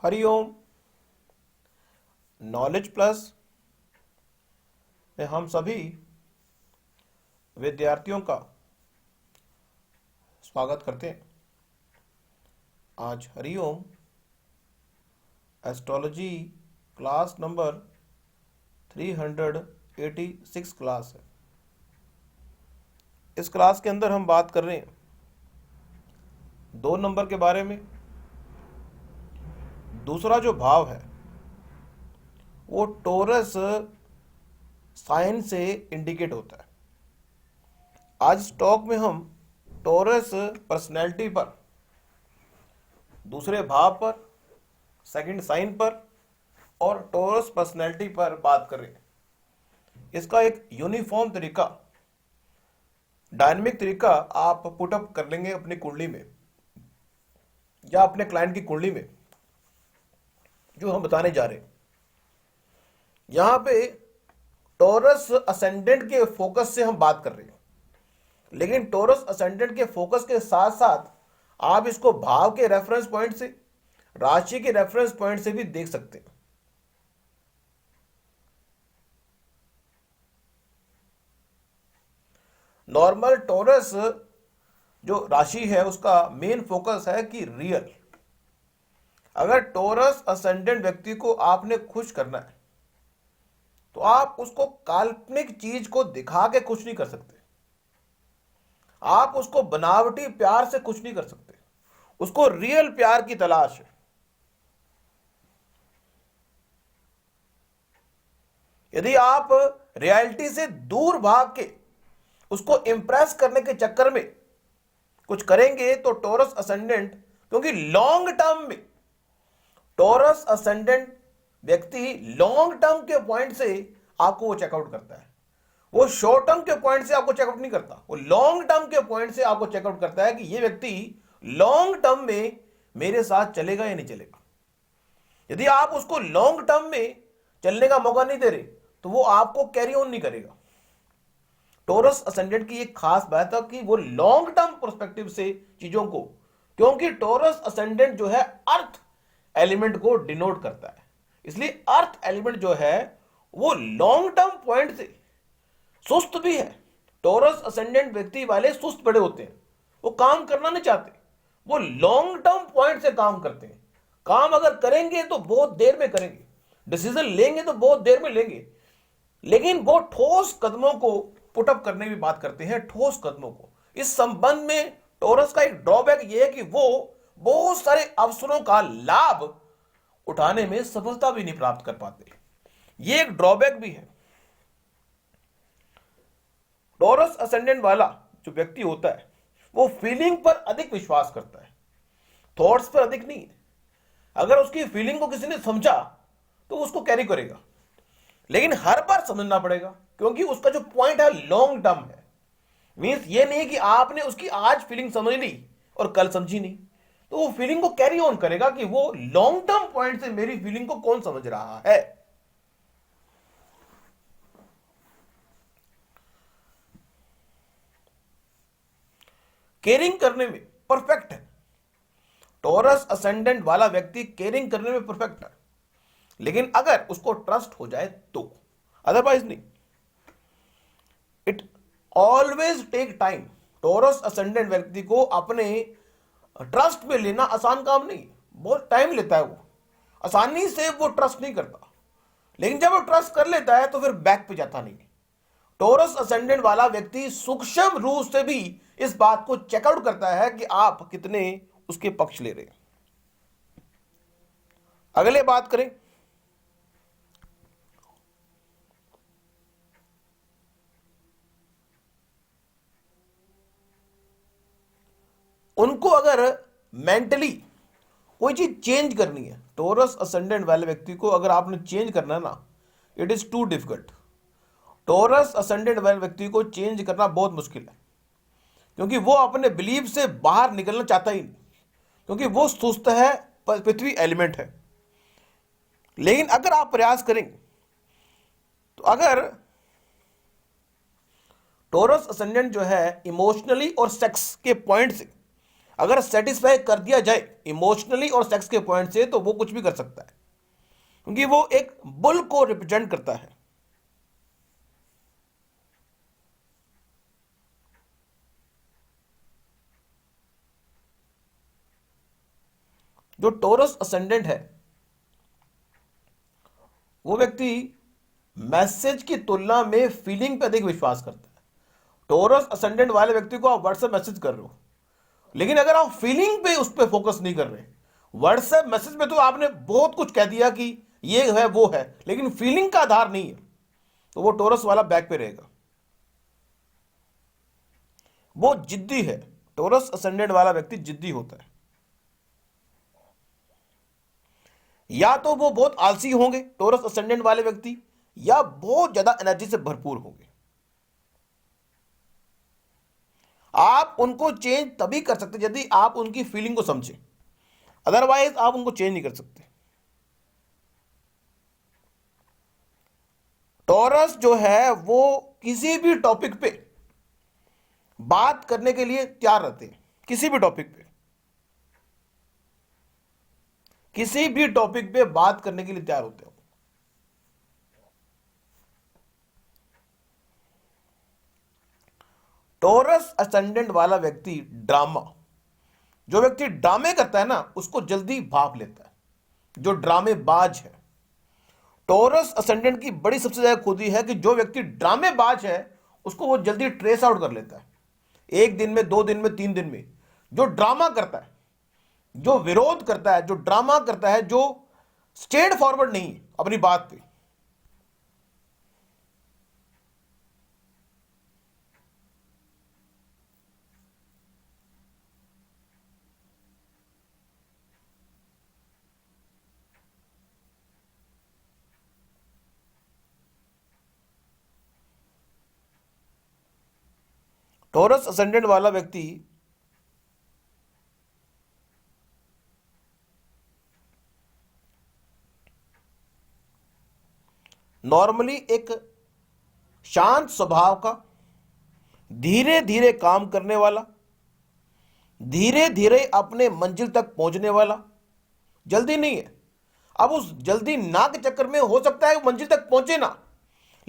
Hariom. Knowledge plus में हम सभी विद्यार्थियों का स्वागत करते हैं। आज Hariom astrology class number 386 class है। इस क्लास के अंदर हम बात कर रहे हैं 2 नंबर के बारे में। दूसरा जो भाव है वो टोरस साइन से इंडिकेट होता है। आज स्टॉक में हम टोरस पर्सनैलिटी पर, दूसरे भाव पर, सेकंड साइन पर और टोरस पर्सनैलिटी पर बात कर रहे हैं। इसका एक यूनिफॉर्म तरीका, डायनेमिक तरीका आप पुटअप कर लेंगे अपनी कुंडली में या अपने क्लाइंट की कुंडली में, जो हम बताने जा रहे हैं। यहां पे टोरस असेंडेंट के फोकस से हम बात कर रहे हैं, लेकिन टोरस असेंडेंट के फोकस के साथ साथ आप इसको भाव के रेफरेंस पॉइंट से, राशि के रेफरेंस पॉइंट से भी देख सकते हैं। नॉर्मल टोरस जो राशि है उसका मेन फोकस है कि रियल। अगर टोरस असेंडेंट व्यक्ति को आपने खुश करना है तो आप उसको काल्पनिक चीज को दिखा के खुश नहीं कर सकते। आप उसको बनावटी प्यार से खुश नहीं कर सकते। उसको रियल प्यार की तलाश है। यदि आप रियलिटी से दूर भाग के उसको इंप्रेस करने के चक्कर में कुछ करेंगे तो टोरस असेंडेंट, क्योंकि लॉन्ग टर्म में टोरस असेंडेंट व्यक्ति लॉन्ग टर्म के पॉइंट से आपको वो चेकआउट करता है। वो शॉर्ट टर्म के पॉइंट से आपको चेकआउट नहीं करता, वो लॉन्ग टर्म के पॉइंट से आपको चेकआउट करता है कि ये व्यक्ति लॉन्ग टर्म में मेरे साथ चलेगा या नहीं चलेगा। यदि आप उसको लॉन्ग टर्म में चलने का मौका नहीं दे रहे तो वो आपको कैरी ऑन नहीं करेगा। टोरस असेंडेंट की एक खास बात है कि वो लॉन्ग टर्म पर्सपेक्टिव से चीजों को, क्योंकि टोरस असेंडेंट जो है अर्थ एलिमेंट को डिनोट करता है, इसलिए अर्थ एलिमेंट जो है वो लॉन्ग टर्म पॉइंट से सुस्त भी है। टोरस असेंडेंट व्यक्ति वाले सुस्त बड़े होते हैं, वो काम करना नहीं चाहते, वो लॉन्ग टर्म पॉइंट से काम करते हैं। काम अगर करेंगे तो बहुत देर में करेंगे, डिसीजन लेंगे तो बहुत देर में लेंगे, लेकिन वो ठोस कदमों को पुटअप करने की बात करते हैं, ठोस कदमों को। इस संबंध में टोरस का एक ड्रॉबैक यह है कि वो बहुत सारे अवसरों का लाभ उठाने में सफलता भी नहीं प्राप्त कर पाते। यह एक ड्रॉबैक भी है। टोरस असेंडेंट वाला जो व्यक्ति होता है वो फीलिंग पर अधिक विश्वास करता है, थॉट्स पर अधिक नहीं है। अगर उसकी फीलिंग को किसी ने समझा तो उसको कैरी करेगा, लेकिन हर बार समझना पड़ेगा, क्योंकि उसका जो पॉइंट है लॉन्ग टर्म है। मींस ये नहीं कि आपने उसकी आज फीलिंग समझ ली और कल समझी नहीं, तो वो फीलिंग को कैरी ऑन करेगा कि वो लॉन्ग टर्म पॉइंट से मेरी फीलिंग को कौन समझ रहा है। केयरिंग करने में परफेक्ट है। टोरस असेंडेंट वाला व्यक्ति केयरिंग करने में परफेक्ट है, लेकिन अगर उसको ट्रस्ट हो जाए तो, अदरवाइज नहीं। It always take time. Taurus ascendant व्यक्ति को अपने ट्रस्ट में लेना आसान काम नहीं, बहुत टाइम लेता है। वो आसानी से वो ट्रस्ट नहीं करता, लेकिन जब वो ट्रस्ट कर लेता है तो फिर बैक पे जाता नहीं। टोरस असेंडेंट वाला व्यक्ति सूक्ष्म रूप से भी इस बात को चेकआउट करता है कि आप कितने उसके पक्ष ले रहे हैं। अगले बात करें, उनको अगर मेंटली कोई चीज चेंज करनी है, टोरस असेंडेंट वाले व्यक्ति को अगर आपने चेंज करना है ना, it is too difficult. Taurus ascendant वाले व्यक्ति को चेंज करना बहुत मुश्किल है, क्योंकि वो अपने बिलीव से बाहर निकलना चाहता ही नहीं, क्योंकि वो सुस्त है, पृथ्वी एलिमेंट है। लेकिन अगर आप प्रयास करेंगे तो अगर टोरस असेंडेंट जो है इमोशनली और सेक्स के पॉइंट से अगर सेटिस्फाई कर दिया जाए इमोशनली और सेक्स के पॉइंट से तो वो कुछ भी कर सकता है, क्योंकि वो एक बुल को रिप्रेजेंट करता है। जो टोरस असेंडेंट है वो व्यक्ति मैसेज की तुलना में फीलिंग पे अधिक विश्वास करता है। टोरस असेंडेंट वाले व्यक्ति को आप व्हाट्सएप मैसेज कर रहे हो, लेकिन अगर आप फीलिंग पे उस पर फोकस नहीं कर रहे, व्हाट्सएप मैसेज में तो आपने बहुत कुछ कह दिया कि ये है वो है, लेकिन फीलिंग का आधार नहीं है, तो वो टोरस वाला बैक पे रहेगा। वो जिद्दी है। टोरस असेंडेंट वाला व्यक्ति जिद्दी होता है। या तो वो बहुत आलसी होंगे टोरस असेंडेंट वाले व्यक्ति, या बहुत ज्यादा एनर्जी से भरपूर होंगे। आप उनको चेंज तभी कर सकते यदि आप उनकी फीलिंग को समझें, अदरवाइज आप उनको चेंज नहीं कर सकते। टॉरस जो है वो किसी भी टॉपिक पे बात करने के लिए तैयार रहते हैं। किसी भी टॉपिक पे, किसी भी टॉपिक पे बात करने के लिए तैयार होते हो। टॉरस असेंडेंट वाला व्यक्ति ड्रामा, जो व्यक्ति ड्रामे करता है ना उसको जल्दी भाप लेता है, जो ड्रामेबाज है। टॉरस असेंडेंट की बड़ी सबसे ज्यादा खूबी है कि जो व्यक्ति ड्रामेबाज है उसको वो जल्दी ट्रेस आउट कर लेता है, 1 दिन में, 2 दिन में, 3 दिन में। जो ड्रामा करता है, जो विरोध करता है, जो ड्रामा करता है, जो स्ट्रेट फॉरवर्ड नहीं है अपनी बात पे, टॉरस असेंडेंट वाला व्यक्ति नॉर्मली एक शांत स्वभाव का, धीरे धीरे काम करने वाला, धीरे धीरे अपने मंजिल तक पहुंचने वाला, जल्दी नहीं है। अब उस जल्दी ना के चक्कर में हो सकता है वो मंजिल तक पहुंचे ना,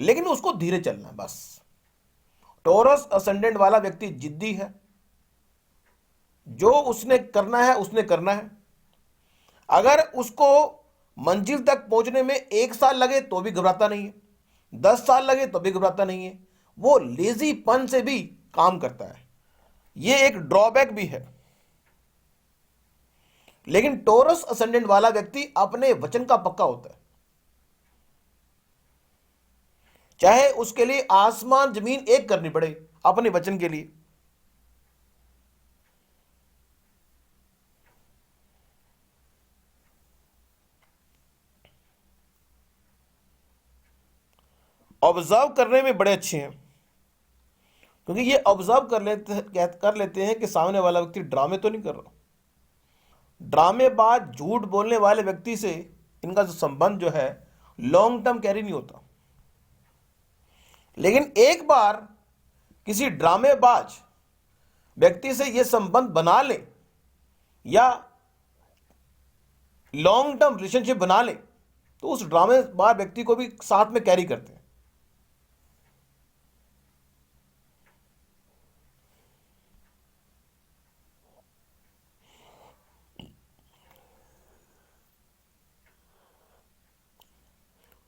लेकिन उसको धीरे चलना है बस। टॉरस असेंडेंट वाला व्यक्ति जिद्दी है, जो उसने करना है उसने करना है। अगर उसको मंजिल तक पहुंचने में 1 साल लगे तो भी घबराता नहीं है, 10 साल लगे तो भी घबराता नहीं है। वो लेजीपन से भी काम करता है, ये एक ड्रॉबैक भी है। लेकिन टॉरस असेंडेंट वाला व्यक्ति अपने वचन का पक्का होता है, चाहे उसके लिए आसमान जमीन एक करनी पड़े अपने वचन के लिए। ऑब्जर्व करने में बड़े अच्छे हैं, क्योंकि ये ऑब्जर्व कर लेते हैं कि सामने वाला व्यक्ति ड्रामे तो नहीं कर रहा। ड्रामेबाज, झूठ बोलने वाले व्यक्ति से इनका जो संबंध जो है लॉन्ग टर्म कैरी नहीं होता। लेकिन एक बार किसी ड्रामेबाज व्यक्ति से यह संबंध बना ले या लॉन्ग टर्म रिलेशनशिप बना ले तो उस ड्रामेबाज व्यक्ति को भी साथ में कैरी करते हैं।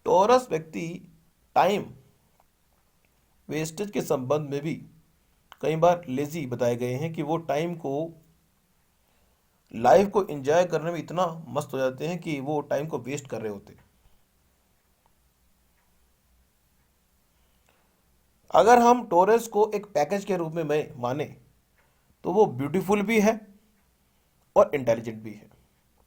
टॉरस व्यक्ति टाइम वेस्टेज के संबंध में भी कई बार लेजी बताए गए हैं कि वो टाइम को, लाइफ को एंजॉय करने में इतना मस्त हो जाते हैं कि वो टाइम को वेस्ट कर रहे होते हैं। अगर हम टॉरस को एक पैकेज के रूप में माने तो वो ब्यूटीफुल भी है और इंटेलिजेंट भी है।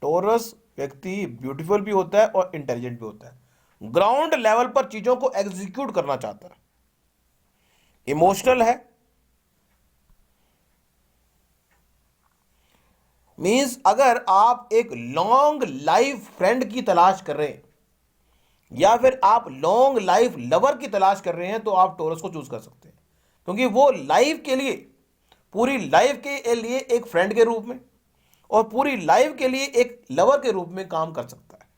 टॉरस व्यक्ति ब्यूटीफुल भी होता है और इंटेलिजेंट भी होता है। ग्राउंड लेवल पर चीजों को एग्जीक्यूट करना चाहता है, इमोशनल है। मींस अगर आप एक लॉन्ग लाइफ फ्रेंड की तलाश कर रहे हैं या फिर आप लॉन्ग लाइफ लवर की तलाश कर रहे हैं तो आप टॉरस को चूज कर सकते हैं, क्योंकि वो लाइफ के लिए पूरी लाइफ के लिए एक फ्रेंड के रूप में और पूरी लाइफ के लिए एक लवर के रूप में काम कर सकता है।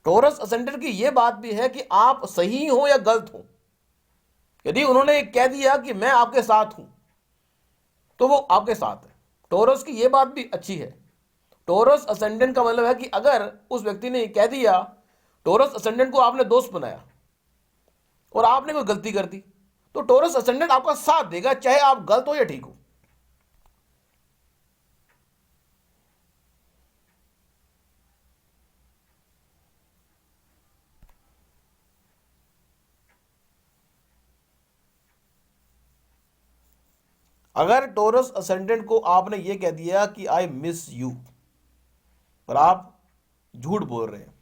टॉरस असेंडेंट की यह बात भी है कि आप सही हो या गलत हो, यदि उन्होंने कह दिया कि मैं आपके साथ हूं तो वो आपके साथ है। टॉरस की यह बात भी अच्छी है। टॉरस असेंडेंट का मतलब है कि अगर उस व्यक्ति ने कह दिया, टॉरस असेंडेंट को आपने दोस्त बनाया और आपने कोई गलती कर दी, तो टॉरस असेंडेंट आपका साथ देगा, चाहे आप गलत हो या ठीक हो। अगर टॉरस असेंडेंट को आपने यह कह दिया कि आई मिस यू, पर आप झूठ बोल रहे हैं,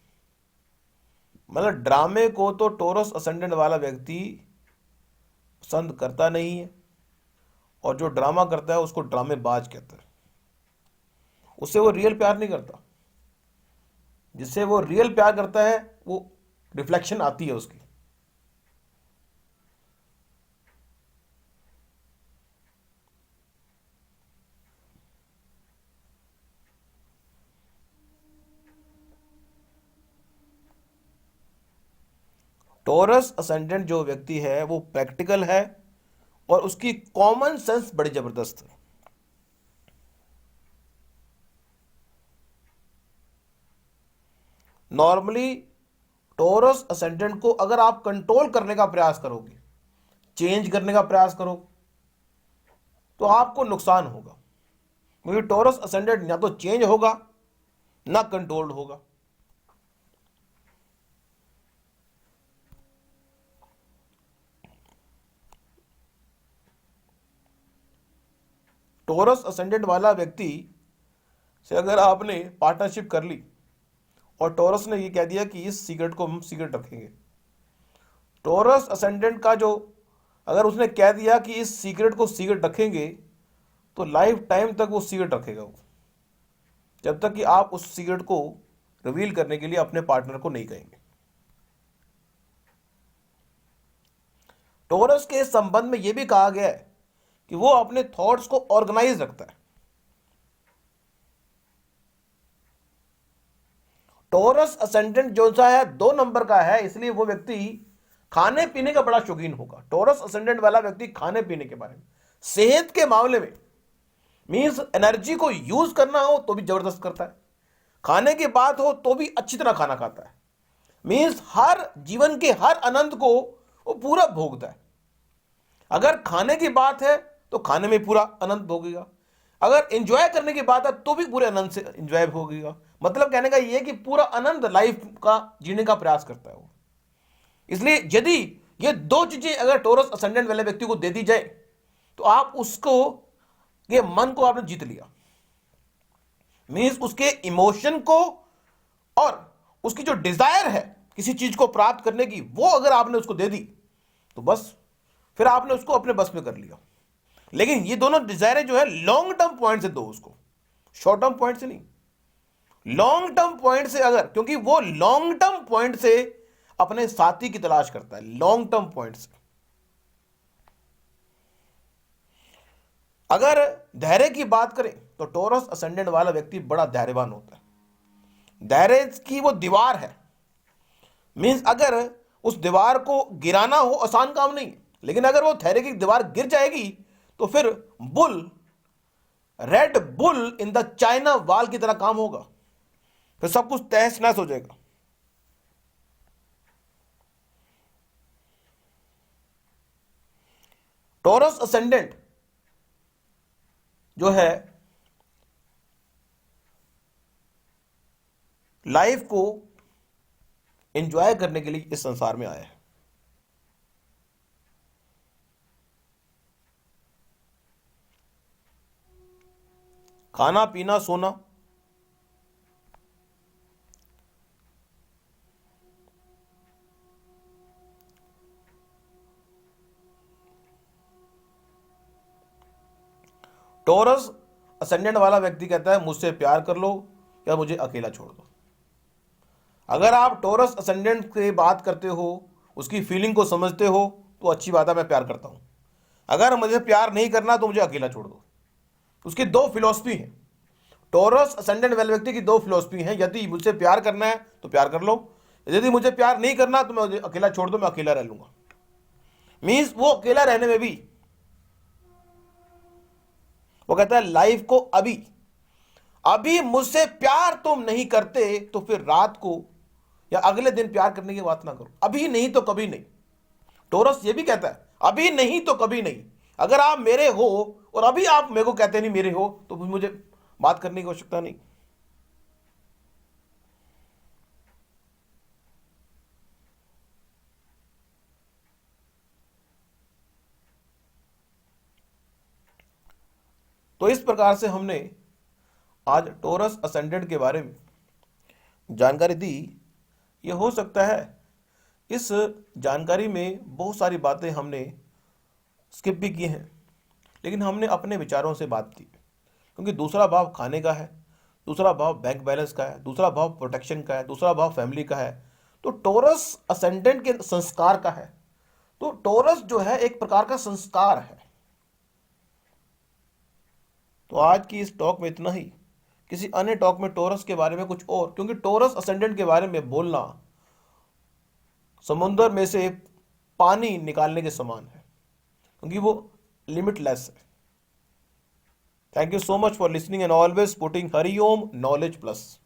मतलब ड्रामे को तो टॉरस असेंडेंट वाला व्यक्ति पसंद करता नहीं है, और जो ड्रामा करता है उसको ड्रामेबाज कहता है। उससे वो रियल प्यार नहीं करता। जिससे वो रियल प्यार करता है वो रिफ्लेक्शन आती है उसकी। टॉरस असेंडेंट जो व्यक्ति है वो प्रैक्टिकल है और उसकी कॉमन सेंस बड़ी जबरदस्त है। नॉर्मली टॉरस असेंडेंट को अगर आप कंट्रोल करने का प्रयास करोगे, चेंज करने का प्रयास करोगे, तो आपको नुकसान होगा, क्योंकि टॉरस असेंडेंट या तो चेंज होगा ना कंट्रोल्ड होगा। टॉरस असेंडेंट वाला व्यक्ति से अगर आपने पार्टनरशिप कर ली और टॉरस ने ये कह दिया कि इस सीक्रेट को हम सीक्रेट रखेंगे, टॉरस असेंडेंट का जो अगर उसने कह दिया कि इस सीक्रेट को सीक्रेट रखेंगे, तो लाइफ टाइम तक वो सीक्रेट रखेगा वो, जब तक कि आप उस सीक्रेट को रिवील करने के लिए अपने पार्टनर को नहीं कहेंगे। टॉरस के संबंध में यह भी कहा गया है कि वो अपने थॉट्स को ऑर्गेनाइज रखता है। टॉरस असेंडेंट जो सा है 2 नंबर का है, इसलिए वो व्यक्ति खाने पीने का बड़ा शौकीन होगा। टॉरस असेंडेंट वाला व्यक्ति खाने पीने के बारे में, सेहत के मामले में, मींस एनर्जी को यूज करना हो तो भी जबरदस्त करता है, खाने की बात हो तो भी अच्छी तरह खाना खाता है, मींस हर जीवन के हर आनंद को वो पूरा भोगता है। अगर खाने की बात है तो खाने में पूरा आनंद भोगेगा, अगर एंजॉय करने की बात है तो भी पूरे आनंद से एंजॉय भोगेगा। मतलब कहने का यह कि पूरा आनंद लाइफ का जीने का प्रयास करता है वो। इसलिए यदि ये 2 चीजें अगर टॉरस असेंडेंट वाले व्यक्ति को दे दी जाए, तो आप उसको ये मन को आपने जीत लिया, मीन्स उसके इमोशन को और उसकी जो डिजायर है किसी चीज को प्राप्त करने की, वो अगर आपने उसको दे दी तो बस फिर आपने उसको अपने बस में कर लिया। लेकिन ये दोनों डिजायरें जो है लॉन्ग टर्म पॉइंट से दो उसको, शॉर्ट टर्म पॉइंट से नहीं, लॉन्ग टर्म पॉइंट से। अगर क्योंकि वो लॉन्ग टर्म पॉइंट से अपने साथी की तलाश करता है, लॉन्ग टर्म पॉइंट से। अगर धैर्य की बात करें तो टॉरस असेंडेंट वाला व्यक्ति बड़ा धैर्यवान होता है। धैर्य की वो दीवार है, मींस अगर उस दीवार को गिराना हो आसान काम नहीं, लेकिन अगर वो धैर्य की दीवार गिर जाएगी तो फिर bull, red bull in the China वाल की तरह काम होगा, फिर सब कुछ तहस नहस हो जाएगा। टॉरस असेंडेंट जो है लाइफ को एंजॉय करने के लिए इस संसार में आया है। खाना पीना सोना, टॉरस असेंडेंट वाला व्यक्ति कहता है मुझसे प्यार कर लो, या मुझे अकेला छोड़ दो। अगर आप टॉरस असेंडेंट से बात करते हो, उसकी फीलिंग को समझते हो, तो अच्छी बात है, मैं प्यार करता हूं। अगर मुझे प्यार नहीं करना तो मुझे अकेला छोड़ दो। उसकी दो फिलॉसफी है। टॉरस असेंडेंट वाले व्यक्ति की दो फिलॉसफी है, यदि मुझे प्यार करना है तो प्यार कर लो, यदि मुझे प्यार नहीं करना तो मुझे अकेला छोड़ दो, मैं अकेला रह लूंगा। मीन्स वो अकेला रहने में भी वो कहता है लाइफ को अभी अभी मुझसे प्यार तुम नहीं करते तो फिर रात को या अगले दिन प्यार करने की बात ना करो, अभी नहीं तो कभी नहीं। टोरस ये भी कहता है अभी नहीं तो कभी नहीं। अगर आप मेरे हो और अभी आप मेरे को कहते नहीं मेरे हो, तो फिर मुझे बात करने की आवश्यकता नहीं। तो इस प्रकार से हमने आज टोरस असेंडेंट के बारे में जानकारी दी। ये हो सकता है इस जानकारी में बहुत सारी बातें हमने स्किप भी की हैं, लेकिन हमने अपने विचारों से बात की, क्योंकि दूसरा भाव खाने का है, दूसरा भाव बैंक बैलेंस का है, दूसरा भाव प्रोटेक्शन का है, दूसरा भाव फैमिली का है, तो टोरस असेंडेंट के संस्कार का है। तो टोरस जो है एक प्रकार का संस्कार है। तो आज की इस टॉक में इतना ही। किसी अन्य टॉक में टोरस के बारे में कुछ और, क्योंकि टोरस असेंडेंट के बारे में बोलना समुद्र में से पानी निकालने के समान है, क्योंकि वो लिमिटलेस है। Thank you so much for listening and always putting Hariom knowledge plus.